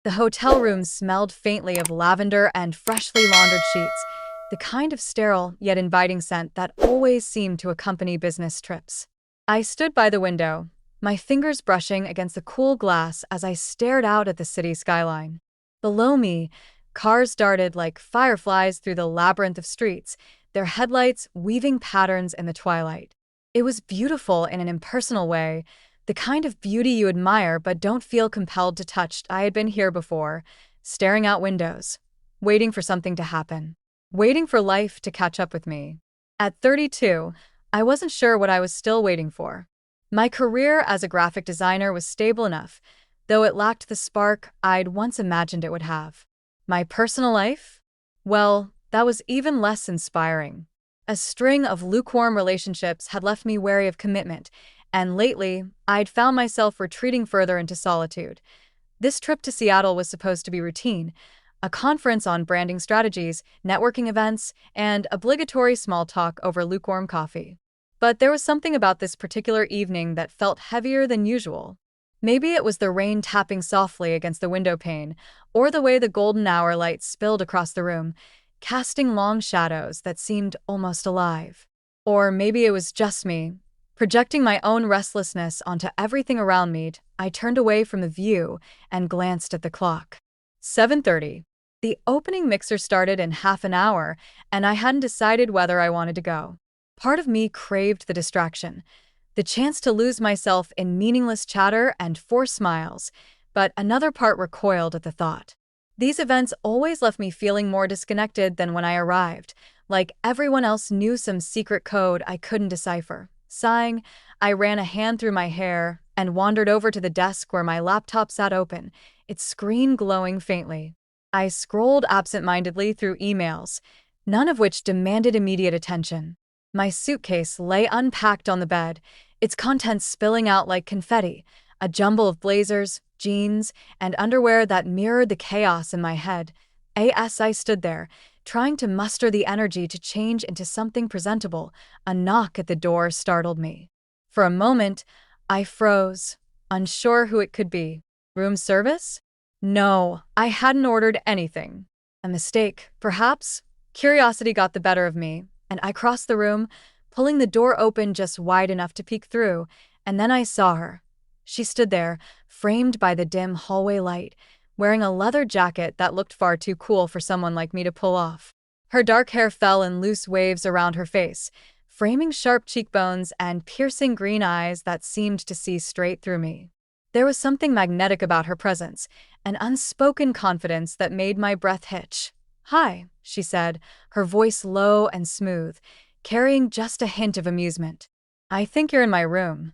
The hotel room smelled faintly of lavender and freshly laundered sheets, the kind of sterile yet inviting scent that always seemed to accompany business trips. I stood by the window, my fingers brushing against the cool glass as I stared out at the city skyline. Below me, cars darted like fireflies through the labyrinth of streets, their headlights weaving patterns in the twilight. It was beautiful in an impersonal way, the kind of beauty you admire but don't feel compelled to touch. I had been here before, staring out windows, waiting for something to happen, waiting for life to catch up with me. At 32, I wasn't sure what I was still waiting for. My career as a graphic designer was stable enough, though it lacked the spark I'd once imagined it would have. My personal life? Well, that was even less inspiring. A string of lukewarm relationships had left me wary of commitment, and lately, I'd found myself retreating further into solitude. This trip to Seattle was supposed to be routine, a conference on branding strategies, networking events, and obligatory small talk over lukewarm coffee. But there was something about this particular evening that felt heavier than usual. Maybe it was the rain tapping softly against the window pane, or the way the golden hour light spilled across the room, casting long shadows that seemed almost alive. Or maybe it was just me, projecting my own restlessness onto everything around me. I turned away from the view and glanced at the clock. 7:30. The opening mixer started in half an hour, and I hadn't decided whether I wanted to go. Part of me craved the distraction, the chance to lose myself in meaningless chatter and forced smiles, but another part recoiled at the thought. These events always left me feeling more disconnected than when I arrived, like everyone else knew some secret code I couldn't decipher. Sighing, I ran a hand through my hair and wandered over to the desk where my laptop sat open, its screen glowing faintly. I scrolled absent-mindedly through emails, none of which demanded immediate attention. My suitcase lay unpacked on the bed, its contents spilling out like confetti, a jumble of blazers, jeans, and underwear that mirrored the chaos in my head. As I stood there, trying to muster the energy to change into something presentable, a knock at the door startled me. For a moment, I froze, unsure who it could be. Room service? No, I hadn't ordered anything. A mistake, perhaps? Curiosity got the better of me, and I crossed the room, pulling the door open just wide enough to peek through, and then I saw her. She stood there, framed by the dim hallway light, wearing a leather jacket that looked far too cool for someone like me to pull off. Her dark hair fell in loose waves around her face, framing sharp cheekbones and piercing green eyes that seemed to see straight through me. There was something magnetic about her presence, an unspoken confidence that made my breath hitch. "Hi," she said, her voice low and smooth, carrying just a hint of amusement. "I think you're in my room."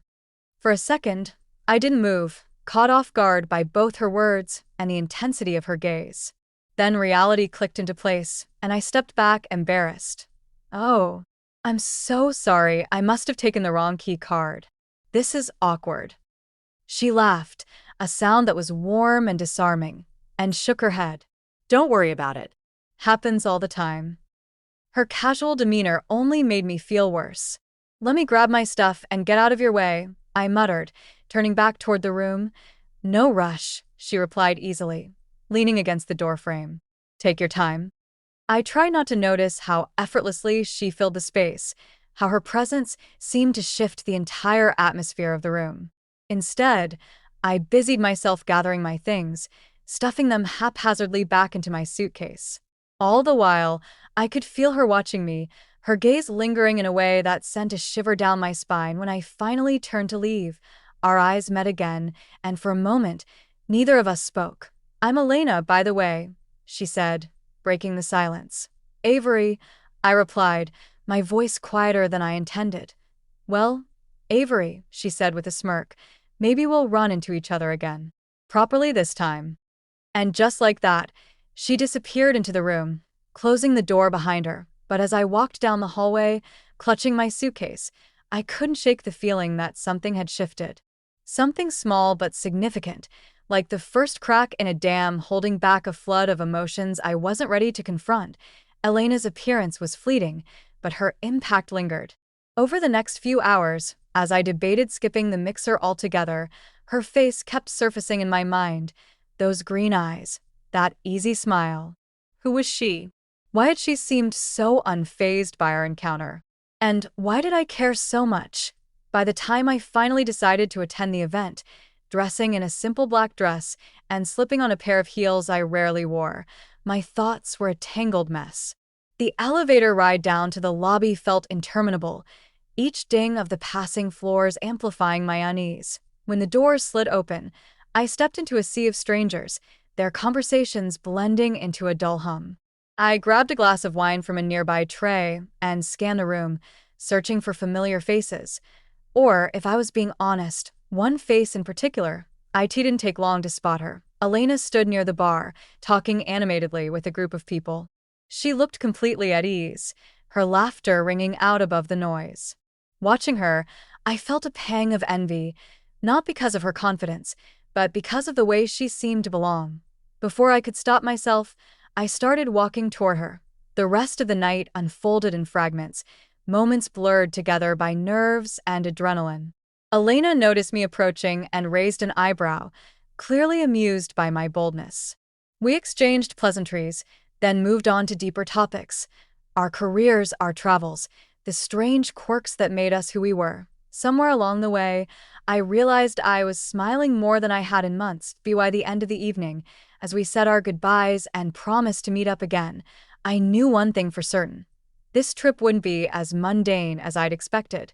For a second, I didn't move, caught off guard by both her words and the intensity of her gaze. Then reality clicked into place, and I stepped back embarrassed. "Oh, I'm so sorry. I must have taken the wrong key card. This is awkward." She laughed, a sound that was warm and disarming, and shook her head. "Don't worry about it. Happens all the time." Her casual demeanor only made me feel worse. "Let me grab my stuff and get out of your way," I muttered, turning back toward the room. "No rush," she replied easily, leaning against the doorframe. "Take your time." I tried not to notice how effortlessly she filled the space, how her presence seemed to shift the entire atmosphere of the room. Instead, I busied myself gathering my things, stuffing them haphazardly back into my suitcase. All the while, I could feel her watching me, her gaze lingering in a way that sent a shiver down my spine. When I finally turned to leave, our eyes met again, and for a moment, neither of us spoke. "I'm Elena, by the way," she said, breaking the silence. "Avery," I replied, my voice quieter than I intended. "Well, Avery," she said with a smirk, "maybe we'll run into each other again. Properly this time." And just like that, she disappeared into the room, closing the door behind her. But as I walked down the hallway, clutching my suitcase, I couldn't shake the feeling that something had shifted. Something small but significant, like the first crack in a dam holding back a flood of emotions I wasn't ready to confront. Elena's appearance was fleeting, but her impact lingered. Over the next few hours, as I debated skipping the mixer altogether, her face kept surfacing in my mind, those green eyes, that easy smile. Who was she? Why had she seemed so unfazed by our encounter? And why did I care so much? By the time I finally decided to attend the event, dressing in a simple black dress and slipping on a pair of heels I rarely wore, my thoughts were a tangled mess. The elevator ride down to the lobby felt interminable, each ding of the passing floors amplifying my unease. When the doors slid open, I stepped into a sea of strangers, their conversations blending into a dull hum. I grabbed a glass of wine from a nearby tray and scanned the room, searching for familiar faces. Or, if I was being honest, one face in particular. It didn't take long to spot her. Elena stood near the bar, talking animatedly with a group of people. She looked completely at ease, her laughter ringing out above the noise. Watching her, I felt a pang of envy, not because of her confidence, but because of the way she seemed to belong. Before I could stop myself, I started walking toward her. The rest of the night unfolded in fragments, moments blurred together by nerves and adrenaline. Elena noticed me approaching and raised an eyebrow, clearly amused by my boldness. We exchanged pleasantries, then moved on to deeper topics. Our careers, our travels, the strange quirks that made us who we were. Somewhere along the way, I realized I was smiling more than I had in months. By the end of the evening, as we said our goodbyes and promised to meet up again, I knew one thing for certain. This trip wouldn't be as mundane as I'd expected,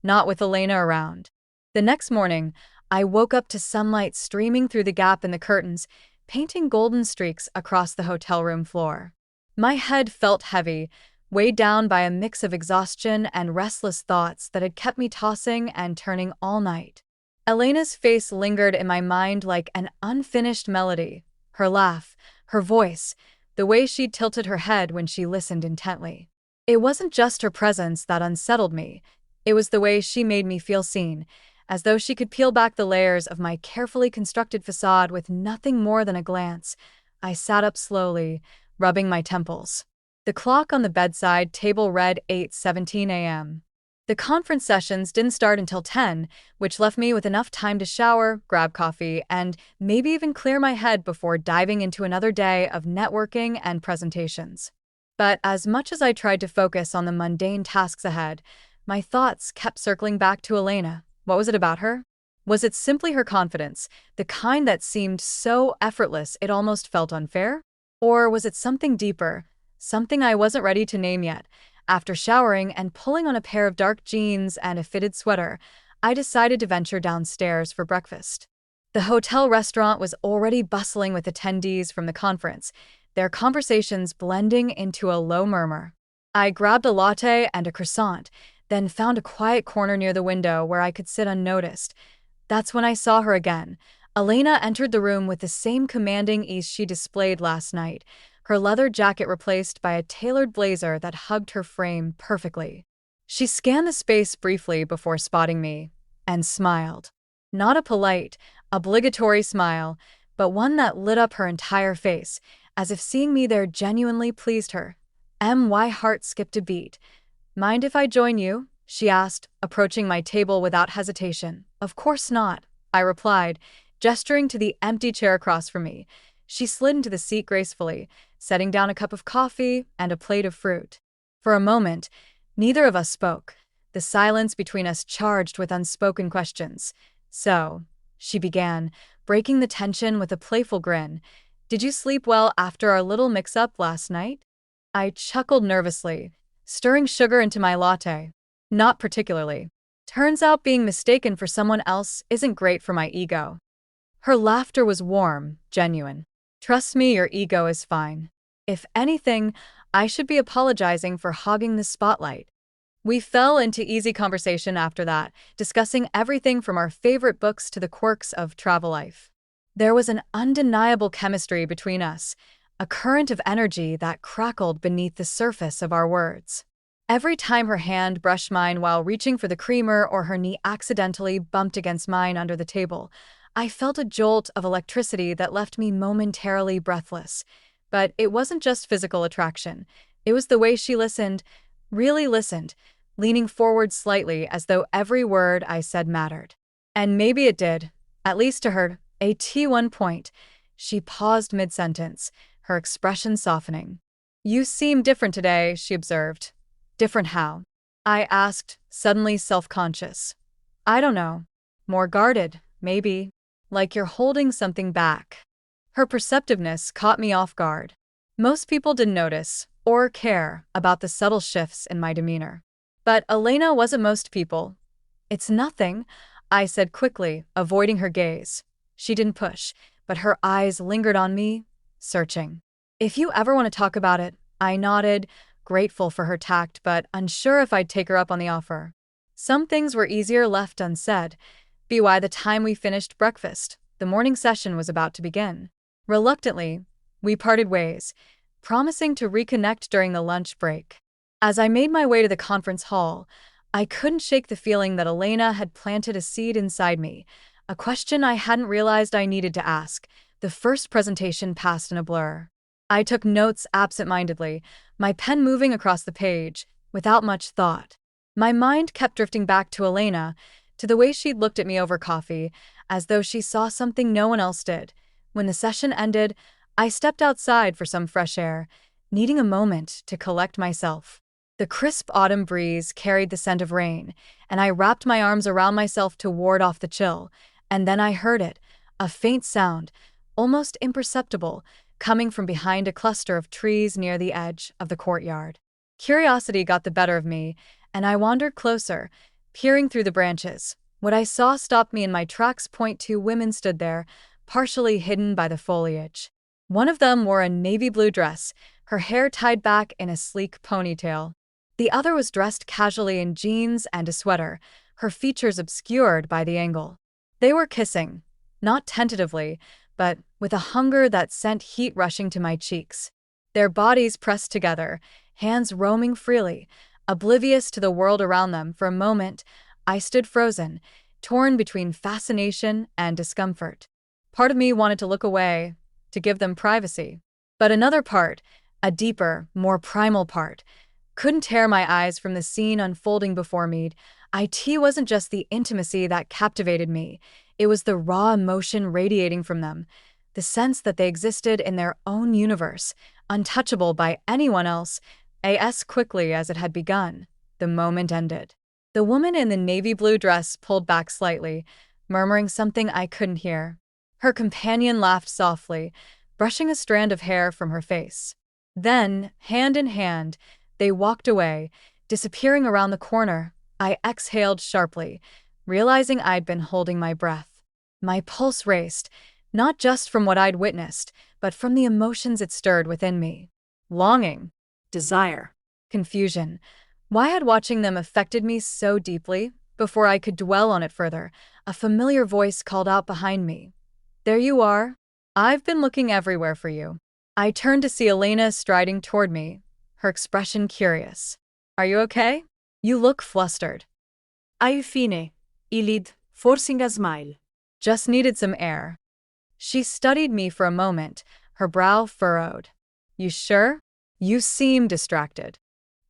not with Elena around. The next morning, I woke up to sunlight streaming through the gap in the curtains, painting golden streaks across the hotel room floor. My head felt heavy, weighed down by a mix of exhaustion and restless thoughts that had kept me tossing and turning all night. Elena's face lingered in my mind like an unfinished melody. Her laugh, her voice, the way she tilted her head when she listened intently. It wasn't just her presence that unsettled me. It was the way she made me feel seen, as though she could peel back the layers of my carefully constructed facade with nothing more than a glance. I sat up slowly, rubbing my temples. The clock on the bedside table read 8:17 a.m. The conference sessions didn't start until 10, which left me with enough time to shower, grab coffee, and maybe even clear my head before diving into another day of networking and presentations. But as much as I tried to focus on the mundane tasks ahead, my thoughts kept circling back to Elena. What was it about her? Was it simply her confidence, the kind that seemed so effortless it almost felt unfair? Or was it something deeper, something I wasn't ready to name yet? After showering and pulling on a pair of dark jeans and a fitted sweater, I decided to venture downstairs for breakfast. The hotel restaurant was already bustling with attendees from the conference, their conversations blending into a low murmur. I grabbed a latte and a croissant, then found a quiet corner near the window where I could sit unnoticed. That's when I saw her again. Elena entered the room with the same commanding ease she displayed last night, her leather jacket replaced by a tailored blazer that hugged her frame perfectly. She scanned the space briefly before spotting me, and smiled. Not a polite, obligatory smile, but one that lit up her entire face, as if seeing me there genuinely pleased her. My heart skipped a beat. "Mind if I join you?" she asked, approaching my table without hesitation. "Of course not," I replied, gesturing to the empty chair across from me. She slid into the seat gracefully, setting down a cup of coffee and a plate of fruit. For a moment, neither of us spoke, the silence between us charged with unspoken questions. "So," she began, breaking the tension with a playful grin, "did you sleep well after our little mix-up last night?" I chuckled nervously, stirring sugar into my latte. "Not particularly. Turns out being mistaken for someone else isn't great for my ego." Her laughter was warm, genuine. "Trust me, your ego is fine. If anything, I should be apologizing for hogging the spotlight." We fell into easy conversation after that, discussing everything from our favorite books to the quirks of travel life. There was an undeniable chemistry between us, a current of energy that crackled beneath the surface of our words. Every time her hand brushed mine while reaching for the creamer or her knee accidentally bumped against mine under the table, I felt a jolt of electricity that left me momentarily breathless. But it wasn't just physical attraction. It was the way she listened, really listened, leaning forward slightly as though every word I said mattered. And maybe it did, at least to her, at one point. She paused mid-sentence, her expression softening. "You seem different today," she observed. "Different how?" I asked, suddenly self-conscious. "I don't know. More guarded, maybe. Like you're holding something back." Her perceptiveness caught me off guard. Most people didn't notice or care about the subtle shifts in my demeanor. But Elena wasn't most people. "It's nothing," I said quickly, avoiding her gaze. She didn't push, but her eyes lingered on me, searching. "If you ever want to talk about it," I nodded, grateful for her tact but unsure if I'd take her up on the offer. Some things were easier left unsaid. By the time we finished breakfast, the morning session was about to begin. Reluctantly, we parted ways, promising to reconnect during the lunch break. As I made my way to the conference hall, I couldn't shake the feeling that Elena had planted a seed inside me, a question I hadn't realized I needed to ask. The first presentation passed in a blur. I took notes absent-mindedly, my pen moving across the page, without much thought. My mind kept drifting back to Elena, to the way she'd looked at me over coffee, as though she saw something no one else did. When the session ended, I stepped outside for some fresh air, needing a moment to collect myself. The crisp autumn breeze carried the scent of rain, and I wrapped my arms around myself to ward off the chill. And then I heard it, a faint sound, almost imperceptible, coming from behind a cluster of trees near the edge of the courtyard. Curiosity got the better of me, and I wandered closer, peering through the branches. What I saw stopped me in my tracks. Two women stood there, partially hidden by the foliage. One of them wore a navy blue dress, her hair tied back in a sleek ponytail. The other was dressed casually in jeans and a sweater, her features obscured by the angle. They were kissing, not tentatively, but with a hunger that sent heat rushing to my cheeks. Their bodies pressed together, hands roaming freely, oblivious to the world around them. For a moment, I stood frozen, torn between fascination and discomfort. Part of me wanted to look away, to give them privacy. But another part, a deeper, more primal part, couldn't tear my eyes from the scene unfolding before me. It wasn't just the intimacy that captivated me, it was the raw emotion radiating from them, the sense that they existed in their own universe, untouchable by anyone else. As quickly as it had begun, the moment ended. The woman in the navy blue dress pulled back slightly, murmuring something I couldn't hear. Her companion laughed softly, brushing a strand of hair from her face. Then, hand in hand, they walked away, disappearing around the corner. I exhaled sharply, realizing I'd been holding my breath. My pulse raced, not just from what I'd witnessed, but from the emotions it stirred within me. Longing, desire, confusion. Why had watching them affected me so deeply? Before I could dwell on it further, a familiar voice called out behind me. "There you are. I've been looking everywhere for you." I turned to see Elena striding toward me, her expression curious. "Are you okay? You look flustered." "Ai fine, Ilid, forcing a smile." Just needed some air. She studied me for a moment, her brow furrowed. "You sure? You seem distracted."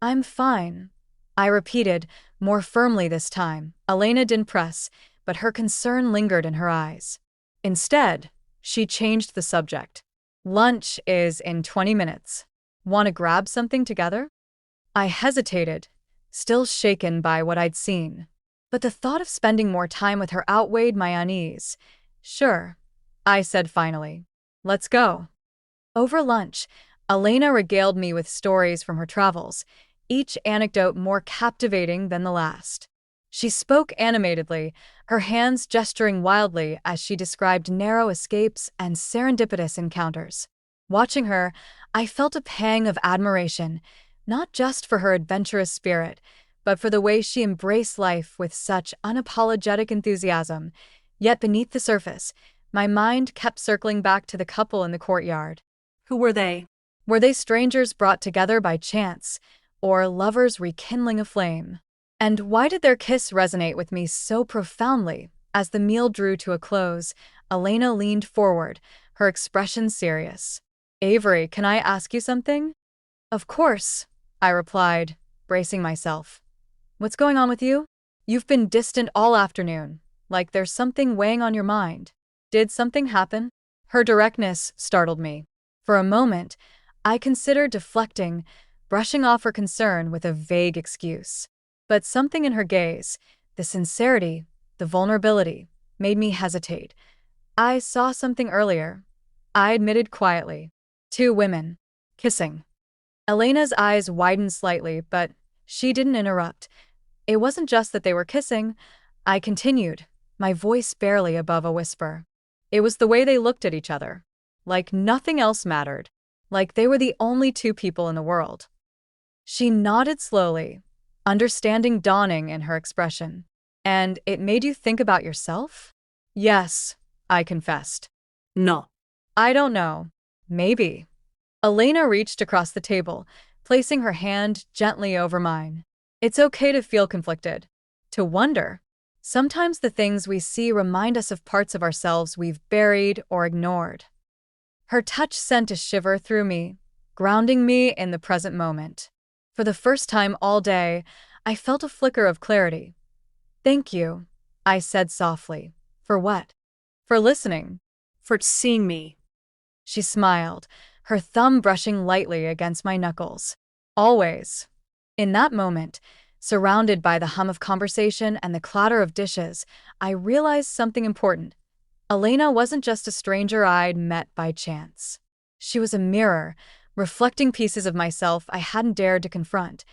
"I'm fine," I repeated, more firmly this time. Elena didn't press, but her concern lingered in her eyes. Instead, she changed the subject. "Lunch is in 20 minutes. Want to grab something together?" I hesitated, still shaken by what I'd seen. But the thought of spending more time with her outweighed my unease. "Sure," I said finally. "Let's go." Over lunch, Elena regaled me with stories from her travels, each anecdote more captivating than the last. She spoke animatedly, her hands gesturing wildly as she described narrow escapes and serendipitous encounters. Watching her, I felt a pang of admiration, not just for her adventurous spirit, but for the way she embraced life with such unapologetic enthusiasm. Yet beneath the surface, my mind kept circling back to the couple in the courtyard. Who were they? Were they strangers brought together by chance, or lovers rekindling a flame? And why did their kiss resonate with me so profoundly? As the meal drew to a close, Elena leaned forward, her expression serious. "Avery, can I ask you something?" "Of course," I replied, bracing myself. "What's going on with you? You've been distant all afternoon, like there's something weighing on your mind." "Did something happen?" Her directness startled me. For a moment, I considered deflecting, brushing off her concern with a vague excuse. But something in her gaze, the sincerity, the vulnerability, made me hesitate. I saw something earlier, I admitted quietly. Two women. Kissing. Elena's eyes widened slightly, but she didn't interrupt. It wasn't just that they were kissing. I continued, my voice barely above a whisper. It was the way they looked at each other. Like nothing else mattered. Like they were the only two people in the world. She nodded slowly, understanding dawning in her expression. And it made you think about yourself? Yes, I confessed. No. I don't know. Maybe. Elena reached across the table, placing her hand gently over mine. It's okay to feel conflicted. To wonder. Sometimes the things we see remind us of parts of ourselves we've buried or ignored. Her touch sent a shiver through me, grounding me in the present moment. For the first time all day, I felt a flicker of clarity. Thank you, I said softly. For what? For listening. For seeing me. She smiled, her thumb brushing lightly against my knuckles. Always. In that moment, surrounded by the hum of conversation and the clatter of dishes, I realized something important. Elena wasn't just a stranger I'd met by chance. She was a mirror, reflecting pieces of myself I hadn't dared to confront.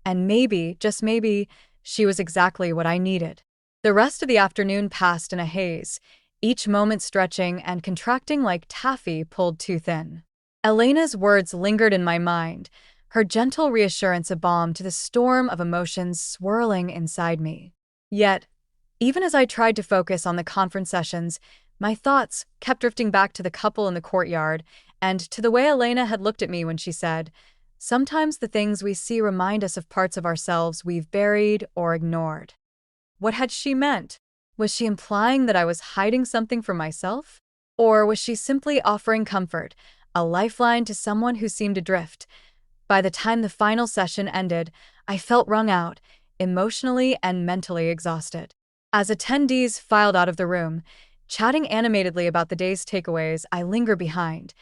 And maybe, just maybe, she was exactly what I needed. The rest of the afternoon passed in a haze, each moment stretching and contracting like taffy pulled too thin. Elena's words lingered in my mind, her gentle reassurance a balm to the storm of emotions swirling inside me. Yet, even as I tried to focus on the conference sessions, my thoughts kept drifting back to the couple in the courtyard and to the way Elena had looked at me when she said, "Sometimes the things we see remind us of parts of ourselves we've buried or ignored." What had she meant? Was she implying that I was hiding something from myself? Or was she simply offering comfort, a lifeline to someone who seemed adrift? By the time the final session ended, I felt wrung out, emotionally and mentally exhausted. As attendees filed out of the room, chatting animatedly about the day's takeaways, I lingered behind,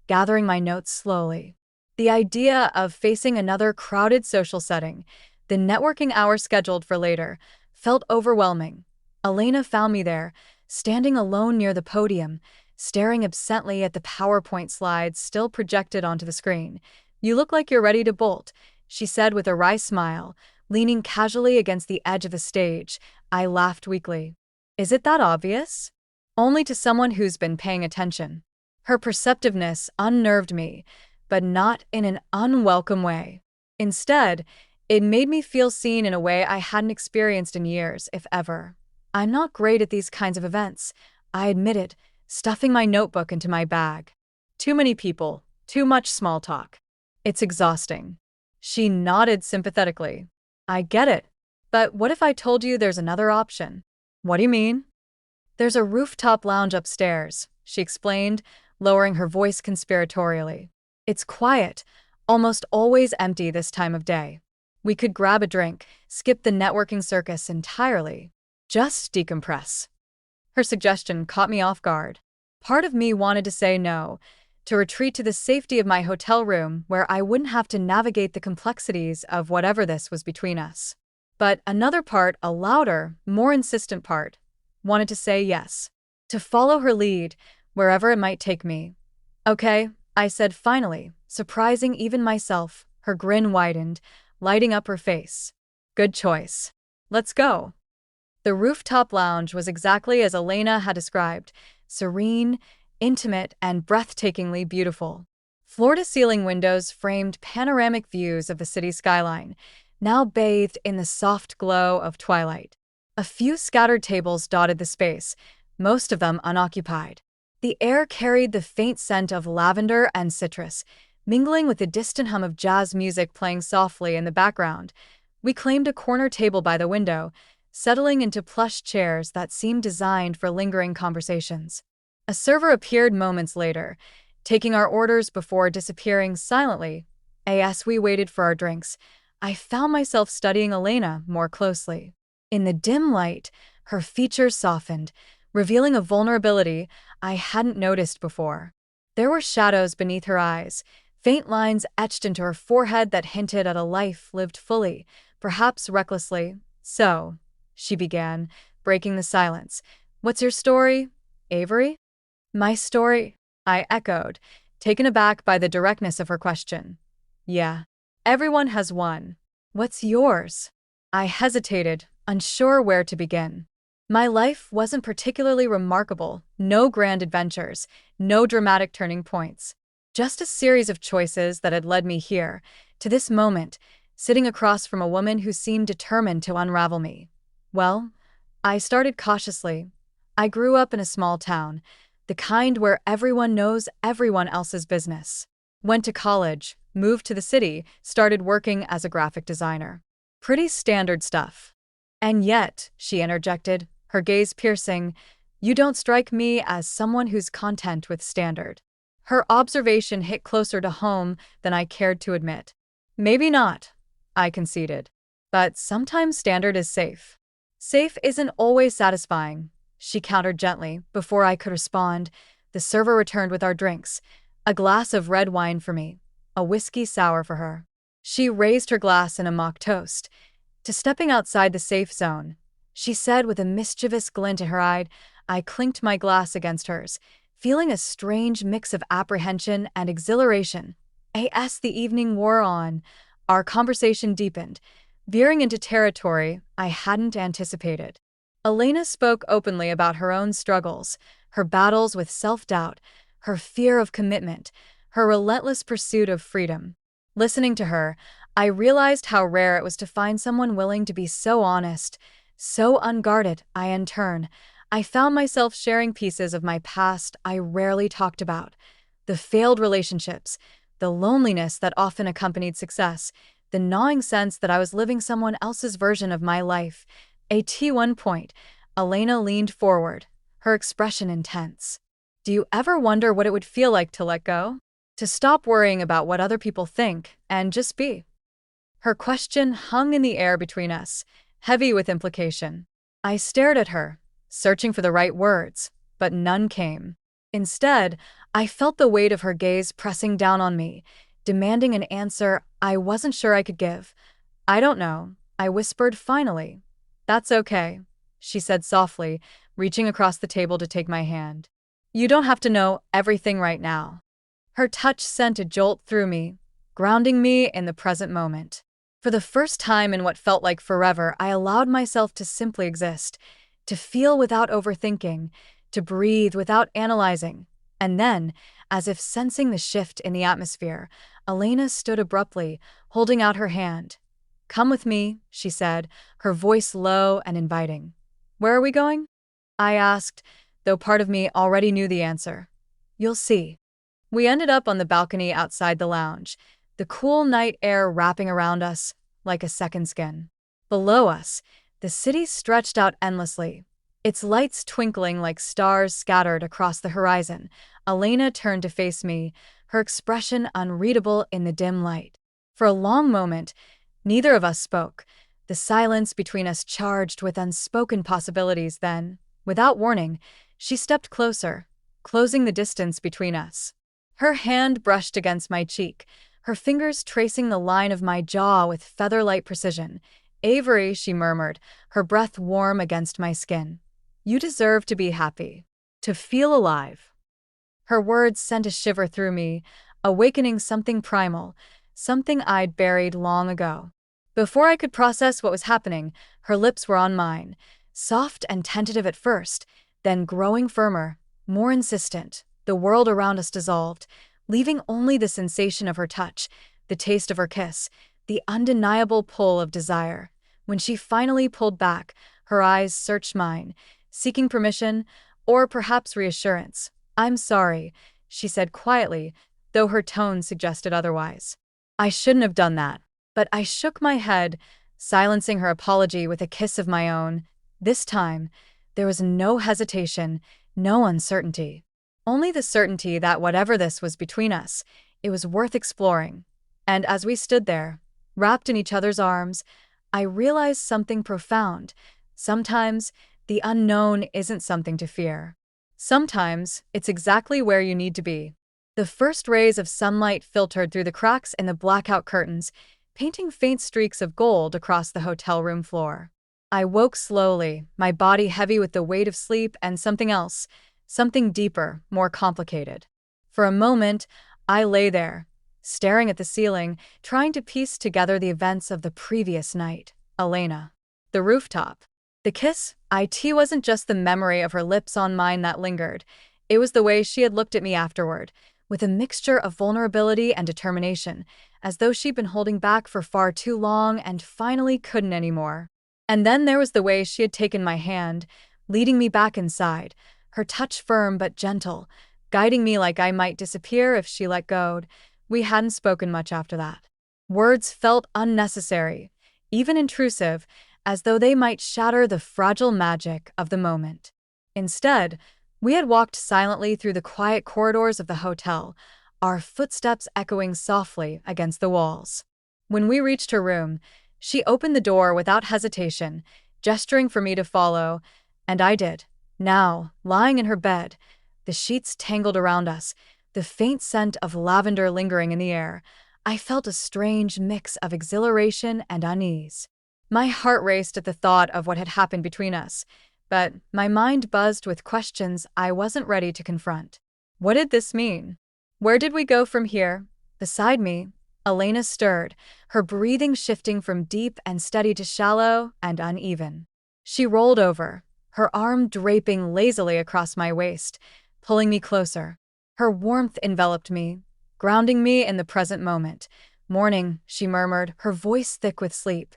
gathering my notes slowly. The idea of facing another crowded social setting, the networking hour scheduled for later, felt overwhelming. Elena found me there, standing alone near the podium, staring absently at the PowerPoint slides still projected onto the screen. "You look like you're ready to bolt," she said with a wry smile, leaning casually against the edge of the stage. I laughed weakly. Is it that obvious? Only to someone who's been paying attention. Her perceptiveness unnerved me, but not in an unwelcome way. Instead, it made me feel seen in a way I hadn't experienced in years, if ever. I'm not great at these kinds of events, I admitted, stuffing my notebook into my bag. Too many people, too much small talk. It's exhausting. She nodded sympathetically. I get it. But what if I told you there's another option? What do you mean? There's a rooftop lounge upstairs, she explained, lowering her voice conspiratorially. It's quiet, almost always empty this time of day. We could grab a drink, skip the networking circus entirely. Just decompress. Her suggestion caught me off guard. Part of me wanted to say no, to retreat to the safety of my hotel room where I wouldn't have to navigate the complexities of whatever this was between us. But another part, a louder, more insistent part, wanted to say yes, to follow her lead, wherever it might take me. Okay, I said finally, surprising even myself. Her grin widened, lighting up her face. Good choice. Let's go. The rooftop lounge was exactly as Elena had described, serene, intimate, and breathtakingly beautiful. Floor-to-ceiling windows framed panoramic views of the city skyline, now bathed in the soft glow of twilight. A few scattered tables dotted the space, most of them unoccupied. The air carried the faint scent of lavender and citrus, mingling with the distant hum of jazz music playing softly in the background. We claimed a corner table by the window, settling into plush chairs that seemed designed for lingering conversations. A server appeared moments later, taking our orders before disappearing silently. As we waited for our drinks, I found myself studying Elena more closely. In the dim light, her features softened, revealing a vulnerability I hadn't noticed before. There were shadows beneath her eyes, faint lines etched into her forehead that hinted at a life lived fully, perhaps recklessly. "So," she began, breaking the silence, "what's your story, Avery?" "My story?" I echoed, taken aback by the directness of her question. "Yeah. Everyone has one. What's yours?" I hesitated, unsure where to begin. My life wasn't particularly remarkable, no grand adventures, no dramatic turning points. Just a series of choices that had led me here, to this moment, sitting across from a woman who seemed determined to unravel me. Well, I started cautiously. I grew up in a small town, the kind where everyone knows everyone else's business. Went to college, moved to the city, started working as a graphic designer. Pretty standard stuff. "And yet," she interjected, her gaze piercing, "you don't strike me as someone who's content with standard." Her observation hit closer to home than I cared to admit. "Maybe not," I conceded. "But sometimes standard is safe." "Safe isn't always satisfying," she countered gently. Before I could respond, the server returned with our drinks, a glass of red wine for me, a whiskey sour for her. She raised her glass in a mock toast to stepping outside the safe zone. She said with a mischievous glint in her eye. I clinked my glass against hers, feeling a strange mix of apprehension and exhilaration. As the evening wore on, our conversation deepened, veering into territory I hadn't anticipated. Elena spoke openly about her own struggles, her battles with self-doubt, her fear of commitment, her relentless pursuit of freedom. Listening to her, I realized how rare it was to find someone willing to be so honest, so unguarded. In turn, I found myself sharing pieces of my past I rarely talked about. The failed relationships, the loneliness that often accompanied success, the gnawing sense that I was living someone else's version of my life. At one point, Elena leaned forward, her expression intense. "Do you ever wonder what it would feel like to let go? To stop worrying about what other people think and just be?" Her question hung in the air between us, heavy with implication. I stared at her, searching for the right words, but none came. Instead, I felt the weight of her gaze pressing down on me, demanding an answer I wasn't sure I could give. "I don't know," I whispered finally. "That's okay," she said softly, reaching across the table to take my hand. "You don't have to know everything right now." Her touch sent a jolt through me, grounding me in the present moment. For the first time in what felt like forever, I allowed myself to simply exist, to feel without overthinking, to breathe without analyzing. And then, as if sensing the shift in the atmosphere, Elena stood abruptly, holding out her hand. "Come with me," she said, her voice low and inviting. "Where are we going?" I asked, though part of me already knew the answer. "You'll see." We ended up on the balcony outside the lounge, the cool night air wrapping around us like a second skin. Below us, the city stretched out endlessly, its lights twinkling like stars scattered across the horizon. Elena turned to face me, her expression unreadable in the dim light. For a long moment, neither of us spoke, the silence between us charged with unspoken possibilities. Then, without warning, she stepped closer, closing the distance between us. Her hand brushed against my cheek, her fingers tracing the line of my jaw with feather-light precision. "Avery," she murmured, her breath warm against my skin. "You deserve to be happy, to feel alive." Her words sent a shiver through me, awakening something primal, something I'd buried long ago. Before I could process what was happening, her lips were on mine, soft and tentative at first, then growing firmer, more insistent. The world around us dissolved, leaving only the sensation of her touch, the taste of her kiss, the undeniable pull of desire. When she finally pulled back, her eyes searched mine, seeking permission, or perhaps reassurance. "I'm sorry," she said quietly, though her tone suggested otherwise. "I shouldn't have done that." But I shook my head, silencing her apology with a kiss of my own. This time, there was no hesitation, no uncertainty. Only the certainty that whatever this was between us, it was worth exploring. And as we stood there, wrapped in each other's arms, I realized something profound. Sometimes, the unknown isn't something to fear. Sometimes, it's exactly where you need to be. The first rays of sunlight filtered through the cracks in the blackout curtains, painting faint streaks of gold across the hotel room floor. I woke slowly, my body heavy with the weight of sleep and something else, something deeper, more complicated. For a moment, I lay there, staring at the ceiling, trying to piece together the events of the previous night. Elena. The rooftop. The kiss, it wasn't just the memory of her lips on mine that lingered. It was the way she had looked at me afterward, with a mixture of vulnerability and determination, as though she'd been holding back for far too long and finally couldn't anymore. And then there was the way she had taken my hand, leading me back inside, her touch firm but gentle, guiding me like I might disappear if she let go. We hadn't spoken much after that. Words felt unnecessary, even intrusive, as though they might shatter the fragile magic of the moment. Instead, we had walked silently through the quiet corridors of the hotel, our footsteps echoing softly against the walls. When we reached her room, she opened the door without hesitation, gesturing for me to follow, and I did. Now, lying in her bed, the sheets tangled around us, the faint scent of lavender lingering in the air, I felt a strange mix of exhilaration and unease. My heart raced at the thought of what had happened between us, but my mind buzzed with questions I wasn't ready to confront. What did this mean? Where did we go from here? Beside me, Elena stirred, her breathing shifting from deep and steady to shallow and uneven. She rolled over, her arm draping lazily across my waist, pulling me closer. Her warmth enveloped me, grounding me in the present moment. "Morning," she murmured, her voice thick with sleep.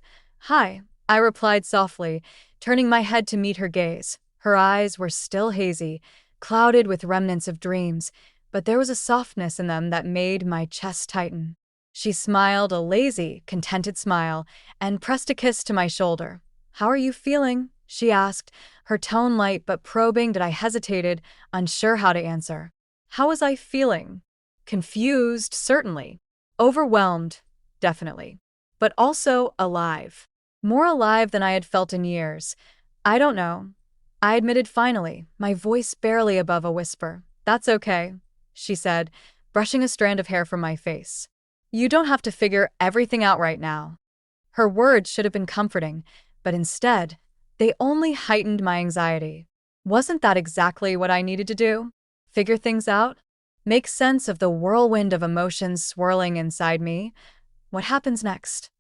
"Hi," I replied softly, turning my head to meet her gaze. Her eyes were still hazy, clouded with remnants of dreams, but there was a softness in them that made my chest tighten. She smiled a lazy, contented smile, and pressed a kiss to my shoulder. "How are you feeling?" she asked, her tone light but probing that I hesitated, unsure how to answer. How was I feeling? Confused, certainly. Overwhelmed, definitely. But also alive. More alive than I had felt in years. "I don't know," I admitted finally, my voice barely above a whisper. "That's okay," she said, brushing a strand of hair from my face. "You don't have to figure everything out right now." Her words should have been comforting, but instead, they only heightened my anxiety. Wasn't that exactly what I needed to do? Figure things out? Make sense of the whirlwind of emotions swirling inside me? What happens next?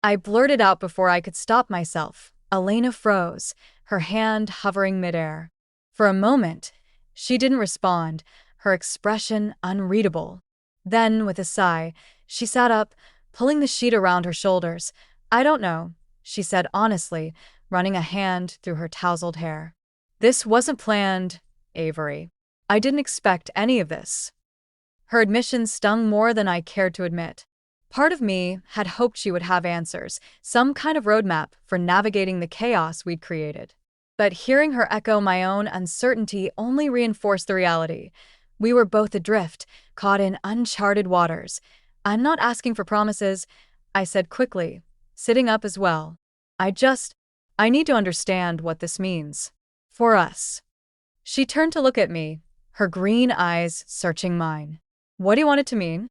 I blurted out before I could stop myself. Elena froze, her hand hovering midair. For a moment, she didn't respond, her expression unreadable. Then, with a sigh, she sat up, pulling the sheet around her shoulders. "I don't know," she said honestly, running a hand through her tousled hair. "This wasn't planned, Avery. I didn't expect any of this." Her admission stung more than I cared to admit. Part of me had hoped she would have answers, some kind of roadmap for navigating the chaos we'd created. But hearing her echo my own uncertainty only reinforced the reality. We were both adrift, caught in uncharted waters. "I'm not asking for promises," I said quickly, sitting up as well. I need to understand what this means. For us." She turned to look at me, her green eyes searching mine. "What do you want it to mean?"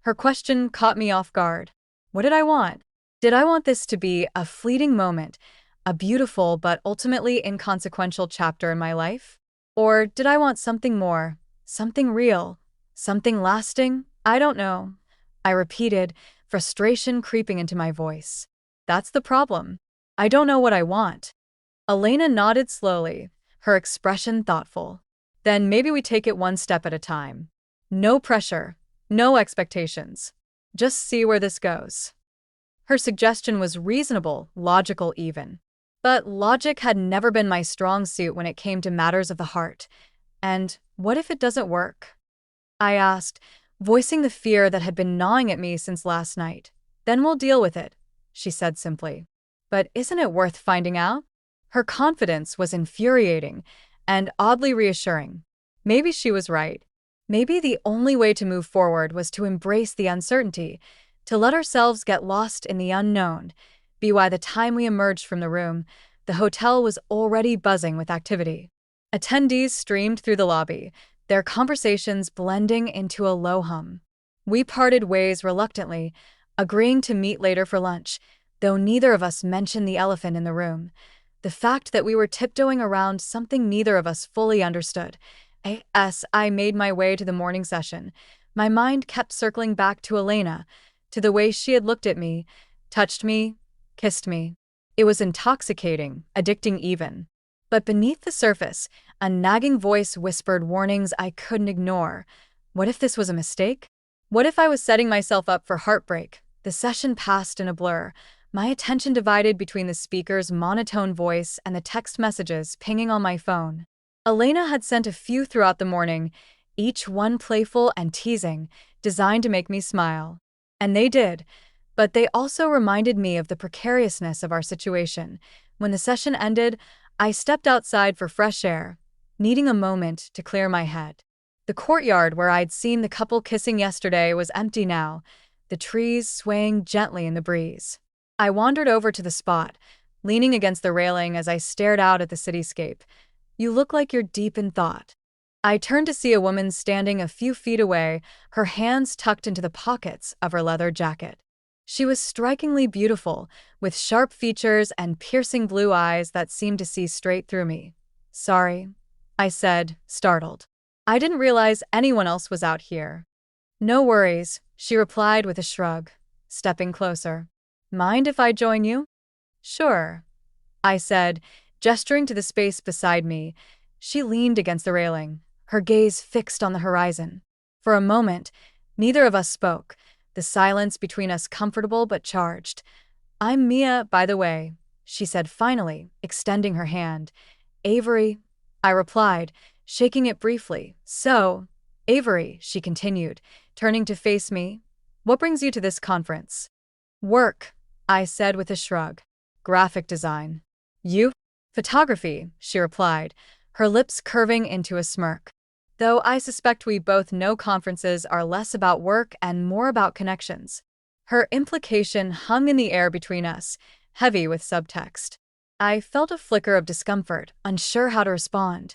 Her question caught me off guard. What did I want? Did I want this to be a fleeting moment, a beautiful but ultimately inconsequential chapter in my life? Or did I want something more, something real, something lasting? "I don't know," I repeated, frustration creeping into my voice. "That's the problem. I don't know what I want." Elena nodded slowly, her expression thoughtful. "Then maybe we take it one step at a time. No pressure. No expectations. Just see where this goes." Her suggestion was reasonable, logical even. But logic had never been my strong suit when it came to matters of the heart. And what if it doesn't work? I asked, voicing the fear that had been gnawing at me since last night. "Then we'll deal with it," she said simply. "But isn't it worth finding out?" Her confidence was infuriating and oddly reassuring. Maybe she was right. Maybe the only way to move forward was to embrace the uncertainty, to let ourselves get lost in the unknown, be by the time we emerged from the room, the hotel was already buzzing with activity. Attendees streamed through the lobby, their conversations blending into a low hum. We parted ways reluctantly, agreeing to meet later for lunch, though neither of us mentioned the elephant in the room. The fact that we were tiptoeing around something neither of us fully understood. As I made my way to the morning session, my mind kept circling back to Elena, to the way she had looked at me, touched me, kissed me. It was intoxicating, addicting even. But beneath the surface, a nagging voice whispered warnings I couldn't ignore. What if this was a mistake? What if I was setting myself up for heartbreak? The session passed in a blur, my attention divided between the speaker's monotone voice and the text messages pinging on my phone. Elena had sent a few throughout the morning, each one playful and teasing, designed to make me smile. And they did, but they also reminded me of the precariousness of our situation. When the session ended, I stepped outside for fresh air, needing a moment to clear my head. The courtyard where I'd seen the couple kissing yesterday was empty now, the trees swaying gently in the breeze. I wandered over to the spot, leaning against the railing as I stared out at the cityscape. You look like you're deep in thought. I turned to see a woman standing a few feet away, her hands tucked into the pockets of her leather jacket. She was strikingly beautiful, with sharp features and piercing blue eyes that seemed to see straight through me. Sorry, I said, startled. I didn't realize anyone else was out here. No worries, she replied with a shrug, stepping closer. Mind if I join you? Sure, I said, gesturing to the space beside me. She leaned against the railing, her gaze fixed on the horizon. For a moment, neither of us spoke, the silence between us comfortable but charged. I'm Mia, by the way, she said finally, extending her hand. Avery, I replied, shaking it briefly. So, Avery, she continued, turning to face me, what brings you to this conference? Work, I said with a shrug. Graphic design. You? Photography, she replied, her lips curving into a smirk. Though I suspect we both know conferences are less about work and more about connections. Her implication hung in the air between us, heavy with subtext. I felt a flicker of discomfort, unsure how to respond.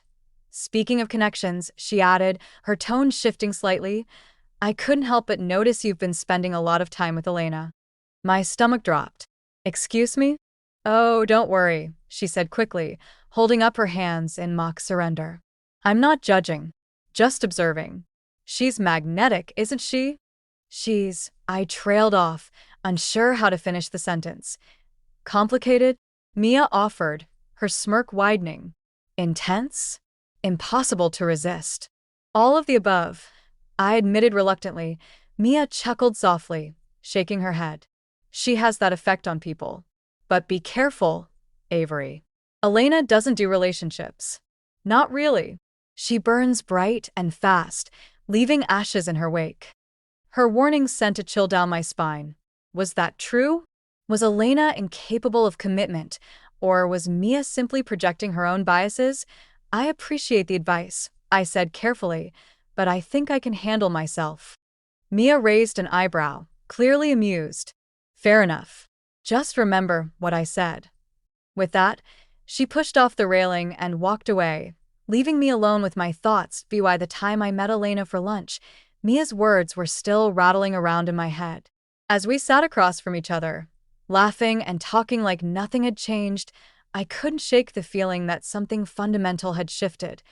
Speaking of connections, she added, her tone shifting slightly, I couldn't help but notice you've been spending a lot of time with Elena. My stomach dropped. Excuse me? Oh, don't worry, she said quickly, holding up her hands in mock surrender. I'm not judging, just observing. She's magnetic, isn't she? I trailed off, unsure how to finish the sentence. Complicated? Mia offered, her smirk widening. Intense? Impossible to resist. All of the above, I admitted reluctantly. Mia chuckled softly, shaking her head. She has that effect on people. But be careful, Avery. Elena doesn't do relationships. Not really. She burns bright and fast, leaving ashes in her wake. Her warning sent a chill down my spine. Was that true? Was Elena incapable of commitment, or was Mia simply projecting her own biases? I appreciate the advice, I said carefully, but I think I can handle myself. Mia raised an eyebrow, clearly amused. Fair enough. Just remember what I said. With that, she pushed off the railing and walked away, leaving me alone with my thoughts. By the time I met Elena for lunch, Mia's words were still rattling around in my head. As we sat across from each other, laughing and talking like nothing had changed, I couldn't shake the feeling that something fundamental had shifted.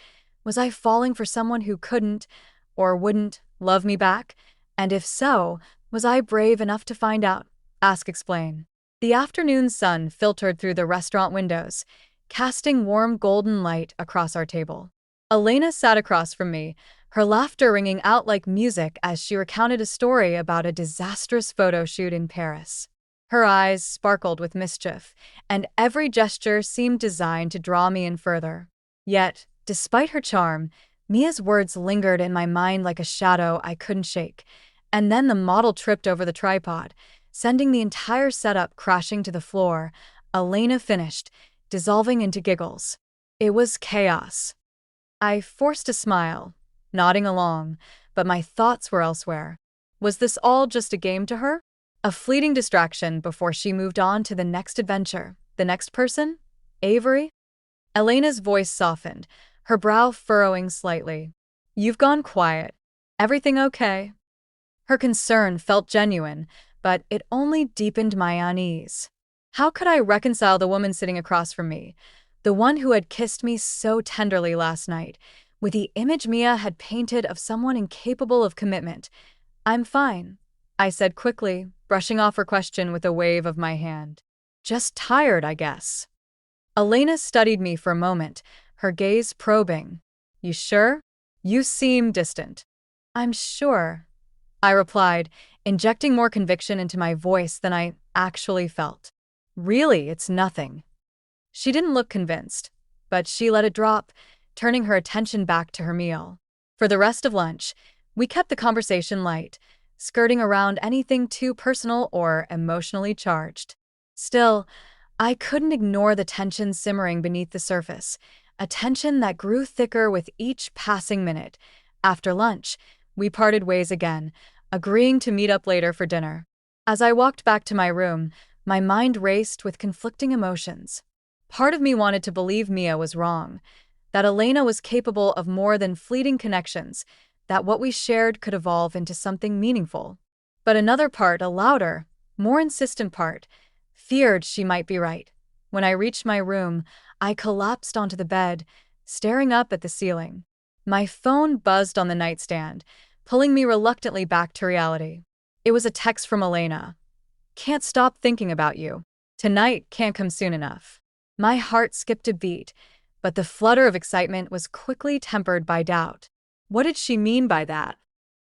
Was I falling for someone who couldn't, or wouldn't, love me back? And if so, was I brave enough to find out? Ask, explain. The afternoon sun filtered through the restaurant windows, casting warm golden light across our table. Elena sat across from me, her laughter ringing out like music as she recounted a story about a disastrous photo shoot in Paris. Her eyes sparkled with mischief, and every gesture seemed designed to draw me in further. Yet, despite her charm, Mia's words lingered in my mind like a shadow I couldn't shake. And then the model tripped over the tripod, sending the entire setup crashing to the floor. Elena finished, dissolving into giggles. It was chaos. I forced a smile, nodding along, but my thoughts were elsewhere. Was this all just a game to her? A fleeting distraction before she moved on to the next adventure, the next person? Avery? Elena's voice softened, her brow furrowing slightly. You've gone quiet. Everything okay? Her concern felt genuine, but it only deepened my unease. How could I reconcile the woman sitting across from me, the one who had kissed me so tenderly last night, with the image Mia had painted of someone incapable of commitment? I'm fine, I said quickly, brushing off her question with a wave of my hand. Just tired, I guess. Elena studied me for a moment, her gaze probing. You sure? You seem distant. I'm sure, I replied, injecting more conviction into my voice than I actually felt. Really, it's nothing. She didn't look convinced, but she let it drop, turning her attention back to her meal. For the rest of lunch, we kept the conversation light, skirting around anything too personal or emotionally charged. Still, I couldn't ignore the tension simmering beneath the surface, a tension that grew thicker with each passing minute. After lunch, we parted ways again, agreeing to meet up later for dinner. As I walked back to my room, my mind raced with conflicting emotions. Part of me wanted to believe Mia was wrong, that Elena was capable of more than fleeting connections, that what we shared could evolve into something meaningful. But another part, a louder, more insistent part, feared she might be right. When I reached my room, I collapsed onto the bed, staring up at the ceiling. My phone buzzed on the nightstand, pulling me reluctantly back to reality. It was a text from Elena. Can't stop thinking about you. Tonight can't come soon enough. My heart skipped a beat, but the flutter of excitement was quickly tempered by doubt. What did she mean by that?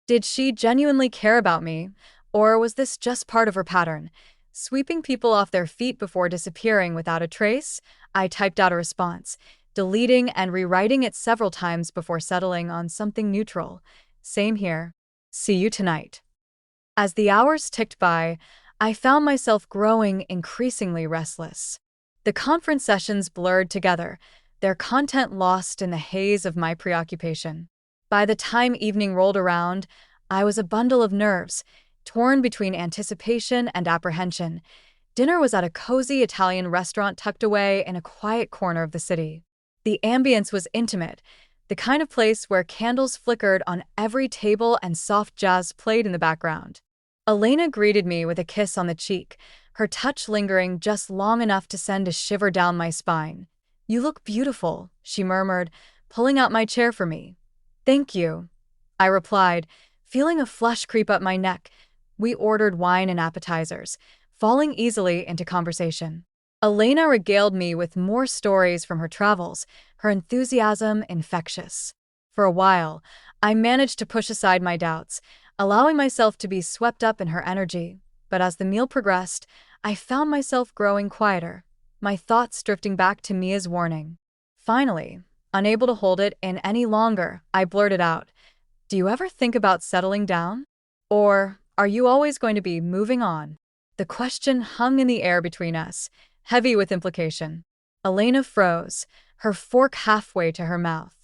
Did she genuinely care about me, or was this just part of her pattern, sweeping people off their feet before disappearing without a trace? I typed out a response, deleting and rewriting it several times before settling on something neutral. Same here. See you tonight. As the hours ticked by, I found myself growing increasingly restless. The conference sessions blurred together, their content lost in the haze of my preoccupation. By the time evening rolled around, I was a bundle of nerves, torn between anticipation and apprehension. Dinner was at a cozy Italian restaurant tucked away in a quiet corner of the city. The ambience was intimate, the kind of place where candles flickered on every table and soft jazz played in the background. Elena greeted me with a kiss on the cheek, her touch lingering just long enough to send a shiver down my spine. You look beautiful, she murmured, pulling out my chair for me. Thank you, I replied, feeling a flush creep up my neck. We ordered wine and appetizers, falling easily into conversation. Elena regaled me with more stories from her travels, her enthusiasm infectious. For a while, I managed to push aside my doubts, allowing myself to be swept up in her energy. But as the meal progressed, I found myself growing quieter, my thoughts drifting back to Mia's warning. Finally, unable to hold it in any longer, I blurted out, "Do you ever think about settling down? Or are you always going to be moving on?" The question hung in the air between us, heavy with implication. Elena froze, her fork halfway to her mouth.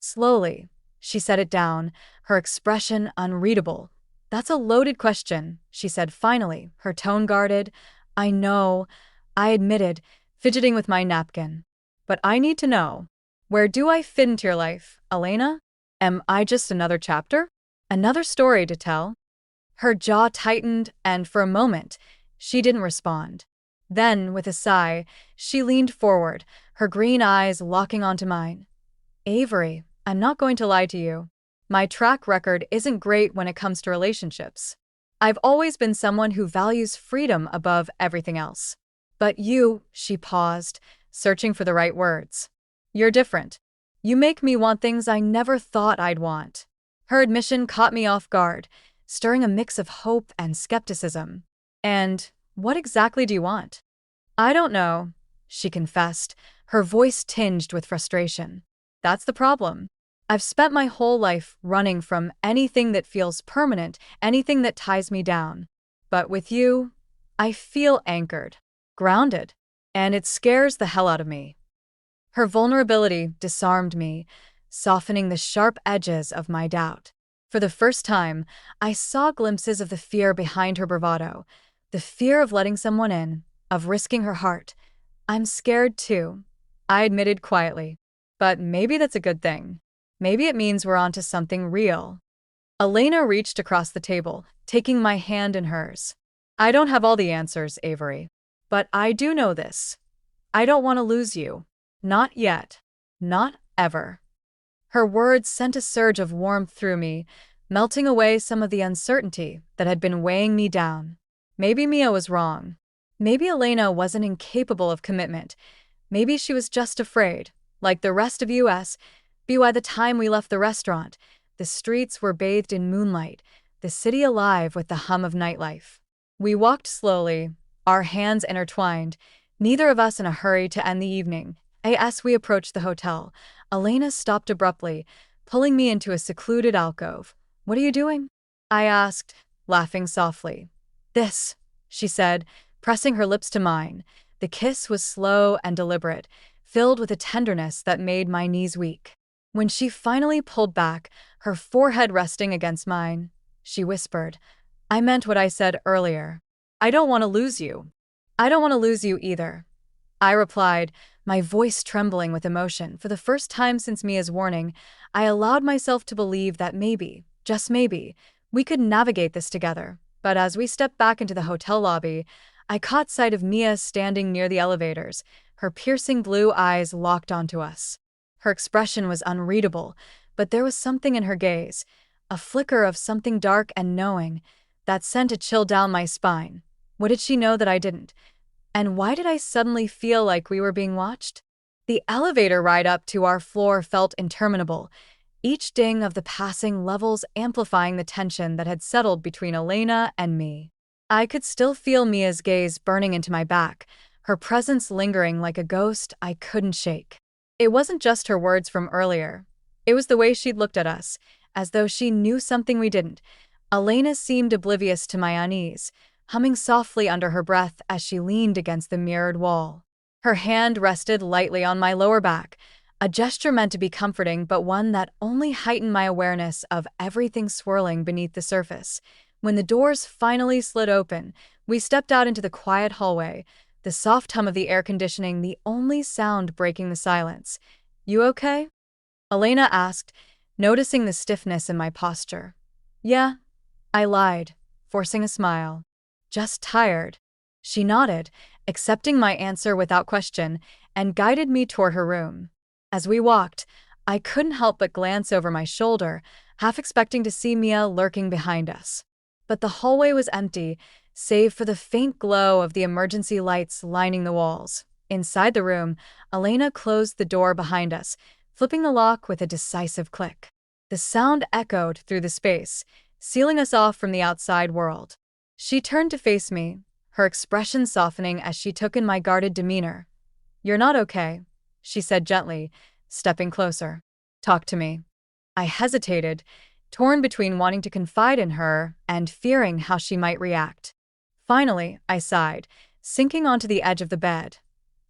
Slowly, she set it down, her expression unreadable. "That's a loaded question," she said finally, her tone guarded. "I know," I admitted, fidgeting with my napkin. "But I need to know. Where do I fit into your life, Elena? Am I just another chapter? Another story to tell?" Her jaw tightened, and for a moment, she didn't respond. Then, with a sigh, she leaned forward, her green eyes locking onto mine. "Avery, I'm not going to lie to you. My track record isn't great when it comes to relationships. I've always been someone who values freedom above everything else. But you," she paused, searching for the right words. "You're different. You make me want things I never thought I'd want." Her admission caught me off guard, stirring a mix of hope and skepticism. "And what exactly do you want?" "I don't know," she confessed, her voice tinged with frustration. "That's the problem. I've spent my whole life running from anything that feels permanent, anything that ties me down. But with you, I feel anchored, grounded, and it scares the hell out of me." Her vulnerability disarmed me, softening the sharp edges of my doubt. For the first time, I saw glimpses of the fear behind her bravado, the fear of letting someone in, of risking her heart. "I'm scared too," I admitted quietly. But maybe that's a good thing. Maybe it means we're onto something real. Elena reached across the table, taking my hand in hers. I don't have all the answers, Avery. But I do know this. I don't want to lose you. Not yet. Not ever. Her words sent a surge of warmth through me, melting away some of the uncertainty that had been weighing me down. Maybe Mia was wrong. Maybe Elena wasn't incapable of commitment. Maybe she was just afraid. Like the rest of us, by the time we left the restaurant, the streets were bathed in moonlight, the city alive with the hum of nightlife. We walked slowly, our hands intertwined, neither of us in a hurry to end the evening. As we approached the hotel, Elena stopped abruptly, pulling me into a secluded alcove. What are you doing? I asked, laughing softly. This, she said, pressing her lips to mine. The kiss was slow and deliberate, filled with a tenderness that made my knees weak. When she finally pulled back, her forehead resting against mine, she whispered, I meant what I said earlier. I don't want to lose you. I don't want to lose you either. I replied, my voice trembling with emotion. For the first time since Mia's warning, I allowed myself to believe that maybe, just maybe, we could navigate this together. But as we stepped back into the hotel lobby, I caught sight of Mia standing near the elevators, her piercing blue eyes locked onto us. Her expression was unreadable, but there was something in her gaze, a flicker of something dark and knowing, that sent a chill down my spine. What did she know that I didn't? And why did I suddenly feel like we were being watched? The elevator ride up to our floor felt interminable, each ding of the passing levels amplifying the tension that had settled between Elena and me. I could still feel Mia's gaze burning into my back, her presence lingering like a ghost I couldn't shake. It wasn't just her words from earlier. It was the way she'd looked at us, as though she knew something we didn't. Elena seemed oblivious to my unease, humming softly under her breath as she leaned against the mirrored wall. Her hand rested lightly on my lower back, a gesture meant to be comforting but one that only heightened my awareness of everything swirling beneath the surface. When the doors finally slid open, we stepped out into the quiet hallway, the soft hum of the air conditioning the only sound breaking the silence. You okay? Elena asked, noticing the stiffness in my posture. Yeah, I lied, forcing a smile. Just tired. She nodded, accepting my answer without question, and guided me toward her room. As we walked, I couldn't help but glance over my shoulder, half expecting to see Mia lurking behind us. But the hallway was empty, save for the faint glow of the emergency lights lining the walls. Inside the room, Elena closed the door behind us, flipping the lock with a decisive click. The sound echoed through the space, sealing us off from the outside world. She turned to face me, her expression softening as she took in my guarded demeanor. You're not okay, she said gently, stepping closer. Talk to me. I hesitated, torn between wanting to confide in her and fearing how she might react. Finally, I sighed, sinking onto the edge of the bed.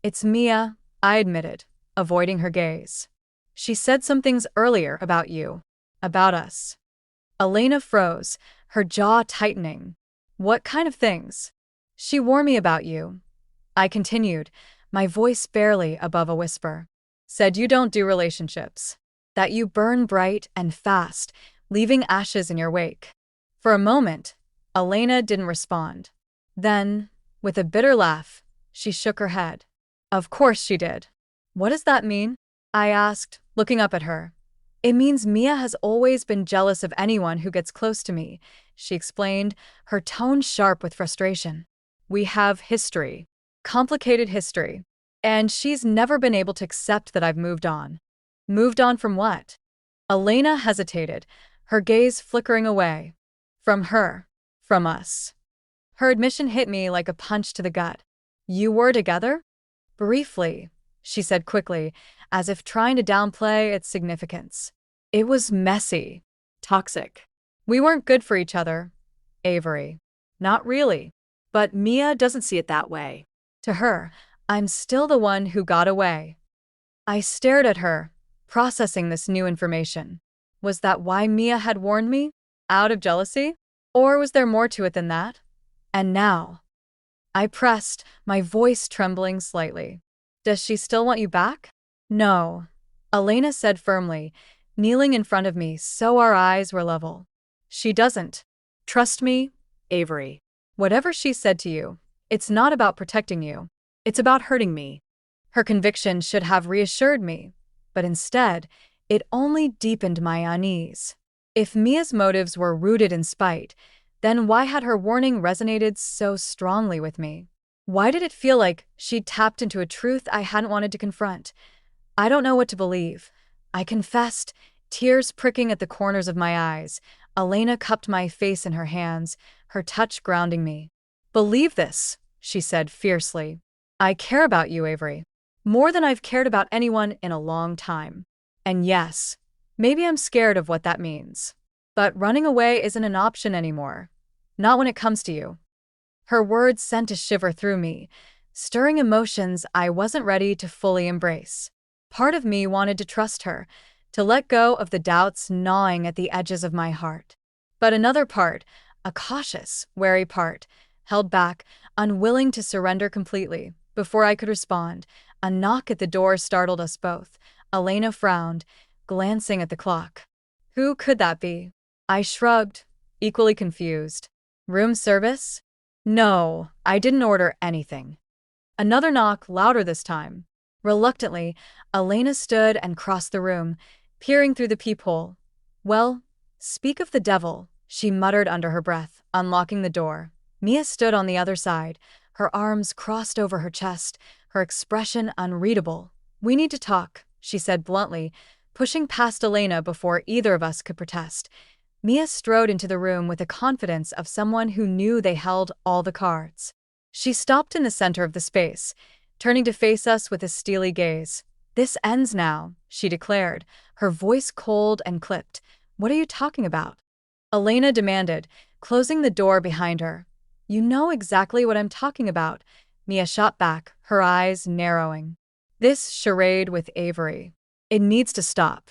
It's Mia, I admitted, avoiding her gaze. She said some things earlier about you, about us. Elena froze, her jaw tightening. What kind of things? She warned me about you. I continued, my voice barely above a whisper. Said you don't do relationships. That you burn bright and fast, leaving ashes in your wake. For a moment, Elena didn't respond. Then, with a bitter laugh, she shook her head. Of course she did. What does that mean? I asked, looking up at her. It means Mia has always been jealous of anyone who gets close to me, she explained, her tone sharp with frustration. We have history. Complicated history. And she's never been able to accept that I've moved on. Moved on from what? Elena hesitated, her gaze flickering away. From her. From us. Her admission hit me like a punch to the gut. You were together? Briefly, she said quickly, as if trying to downplay its significance. It was messy. Toxic. We weren't good for each other. Avery. Not really. But Mia doesn't see it that way. To her, I'm still the one who got away. I stared at her, processing this new information. Was that why Mia had warned me? Out of jealousy? Or was there more to it than that? And now? I pressed, my voice trembling slightly. Does she still want you back? No, Elena said firmly, kneeling in front of me so our eyes were level. She doesn't. Trust me, Avery. Whatever she said to you, it's not about protecting you. It's about hurting me. Her conviction should have reassured me, but instead, it only deepened my unease. If Mia's motives were rooted in spite, then why had her warning resonated so strongly with me? Why did it feel like she'd tapped into a truth I hadn't wanted to confront? I don't know what to believe. I confessed, tears pricking at the corners of my eyes. Elena cupped my face in her hands, her touch grounding me. Believe this, she said fiercely. I care about you, Avery. More than I've cared about anyone in a long time. And yes, maybe I'm scared of what that means. But running away isn't an option anymore. Not when it comes to you. Her words sent a shiver through me, stirring emotions I wasn't ready to fully embrace. Part of me wanted to trust her, to let go of the doubts gnawing at the edges of my heart. But another part, a cautious, wary part, held back, unwilling to surrender completely. Before I could respond, a knock at the door startled us both. Elena frowned, glancing at the clock. Who could that be? I shrugged, equally confused. Room service? No, I didn't order anything. Another knock, louder this time. Reluctantly, Elena stood and crossed the room, peering through the peephole. Well, speak of the devil, she muttered under her breath, unlocking the door. Mia stood on the other side, her arms crossed over her chest, her expression unreadable. We need to talk, she said bluntly, pushing past Elena before either of us could protest. Mia strode into the room with the confidence of someone who knew they held all the cards. She stopped in the center of the space, turning to face us with a steely gaze. This ends now, she declared, her voice cold and clipped. What are you talking about? Elena demanded, closing the door behind her. You know exactly what I'm talking about, Mia shot back, her eyes narrowing. This charade with Avery. It needs to stop.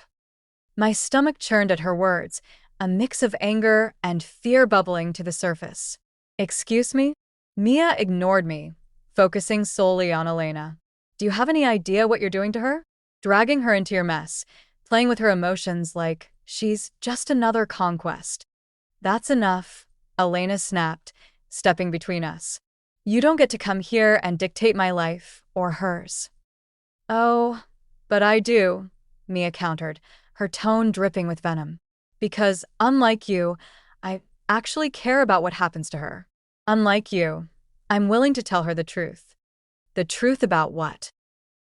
My stomach churned at her words, a mix of anger and fear bubbling to the surface. Excuse me? Mia ignored me, focusing solely on Elena. Do you have any idea what you're doing to her? Dragging her into your mess, playing with her emotions like she's just another conquest. That's enough, Elena snapped, stepping between us. You don't get to come here and dictate my life or hers. Oh, but I do, Mia countered, her tone dripping with venom. Because, unlike you, I actually care about what happens to her. Unlike you, I'm willing to tell her the truth. The truth about what?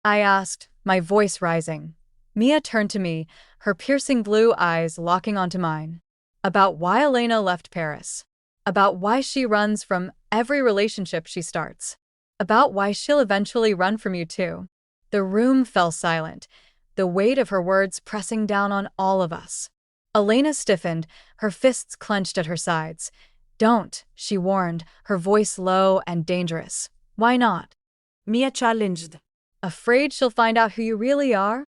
I asked, my voice rising. Mia turned to me, her piercing blue eyes locking onto mine. About why Elena left Paris. About why she runs from every relationship she starts. About why she'll eventually run from you too. The room fell silent, the weight of her words pressing down on all of us. Elena stiffened, her fists clenched at her sides. Don't, she warned, her voice low and dangerous. Why not? Mia challenged. Afraid she'll find out who you really are?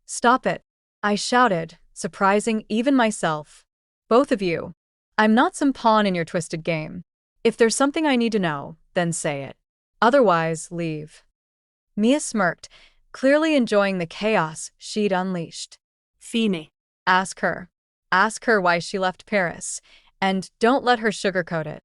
Stop it, I shouted, surprising even myself. Both of you. I'm not some pawn in your twisted game. If there's something I need to know, then say it. Otherwise, leave. Mia smirked, clearly enjoying the chaos she'd unleashed. Fine. Ask her. Ask her why she left Paris, and don't let her sugarcoat it.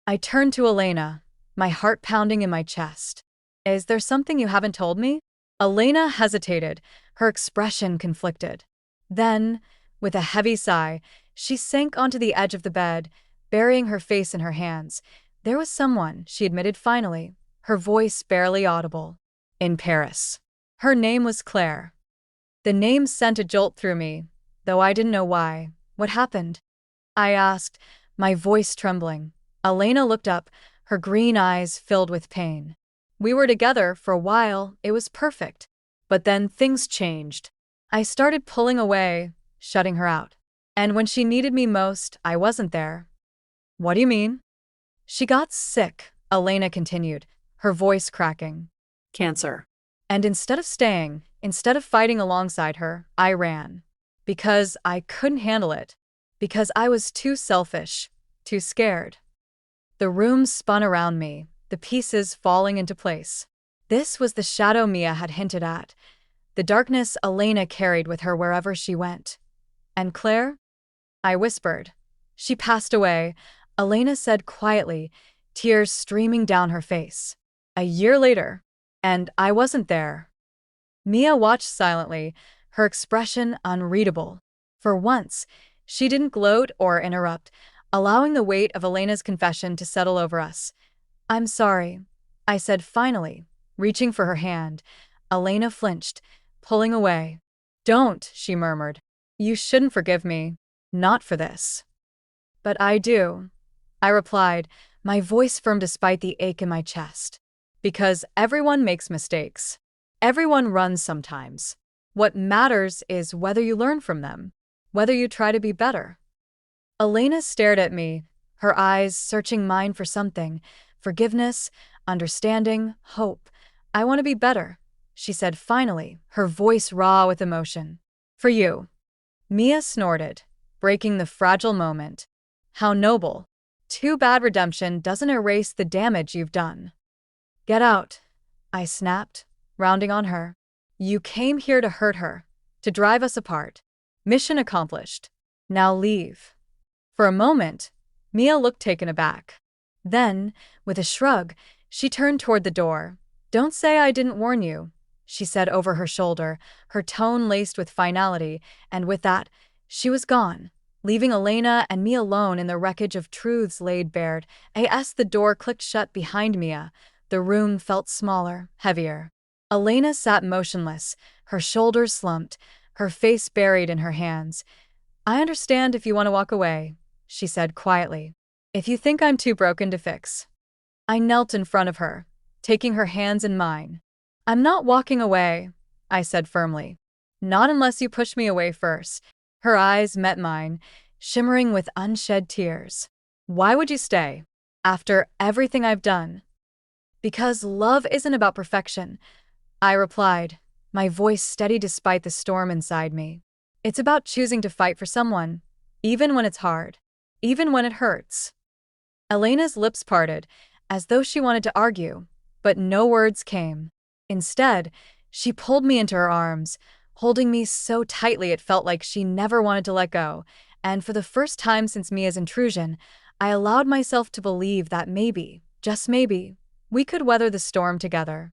I turned to Elena, my heart pounding in my chest. Is there something you haven't told me? Elena hesitated, her expression conflicted. Then, with a heavy sigh, she sank onto the edge of the bed, burying her face in her hands. There was someone, she admitted finally, her voice barely audible. In Paris. Her name was Claire. The name sent a jolt through me, though I didn't know why. What happened? I asked, my voice trembling. Elena looked up, her green eyes filled with pain. We were together for a while, it was perfect. But then things changed. I started pulling away, shutting her out. And when she needed me most, I wasn't there. What do you mean? She got sick, Elena continued, her voice cracking. Cancer. And instead of fighting alongside her, I ran. Because I couldn't handle it. Because I was too selfish, too scared. The room spun around me, the pieces falling into place. This was the shadow Mia had hinted at, the darkness Elena carried with her wherever she went. And Claire? I whispered. She passed away, Elena said quietly, tears streaming down her face. A year later. And I wasn't there. Mia watched silently, her expression unreadable. For once, she didn't gloat or interrupt, allowing the weight of Elena's confession to settle over us. I'm sorry, I said finally, reaching for her hand. Elena flinched, pulling away. Don't, she murmured. You shouldn't forgive me. Not for this. But I do, I replied, my voice firm despite the ache in my chest. Because everyone makes mistakes. Everyone runs sometimes. What matters is whether you learn from them, whether you try to be better. Elena stared at me, her eyes searching mine for something. Forgiveness, understanding, hope. I want to be better, she said finally, her voice raw with emotion. For you. Mia snorted, breaking the fragile moment. How noble. Too bad redemption doesn't erase the damage you've done. Get out, I snapped, rounding on her. You came here to hurt her, to drive us apart. Mission accomplished. Now leave. For a moment, Mia looked taken aback. Then, with a shrug, she turned toward the door. Don't say I didn't warn you, she said over her shoulder, her tone laced with finality, and with that, she was gone, leaving Elena and me alone in the wreckage of truths laid bare. As the door clicked shut behind Mia, the room felt smaller, heavier. Elena sat motionless, her shoulders slumped, her face buried in her hands. I understand if you want to walk away, she said quietly. If you think I'm too broken to fix. I knelt in front of her, taking her hands in mine. I'm not walking away, I said firmly. Not unless you push me away first. Her eyes met mine, shimmering with unshed tears. Why would you stay? After everything I've done? Because love isn't about perfection, I replied, my voice steady despite the storm inside me. It's about choosing to fight for someone, even when it's hard, even when it hurts. Elena's lips parted, as though she wanted to argue, but no words came. Instead, she pulled me into her arms, holding me so tightly it felt like she never wanted to let go, and for the first time since Mia's intrusion, I allowed myself to believe that maybe, just maybe, we could weather the storm together.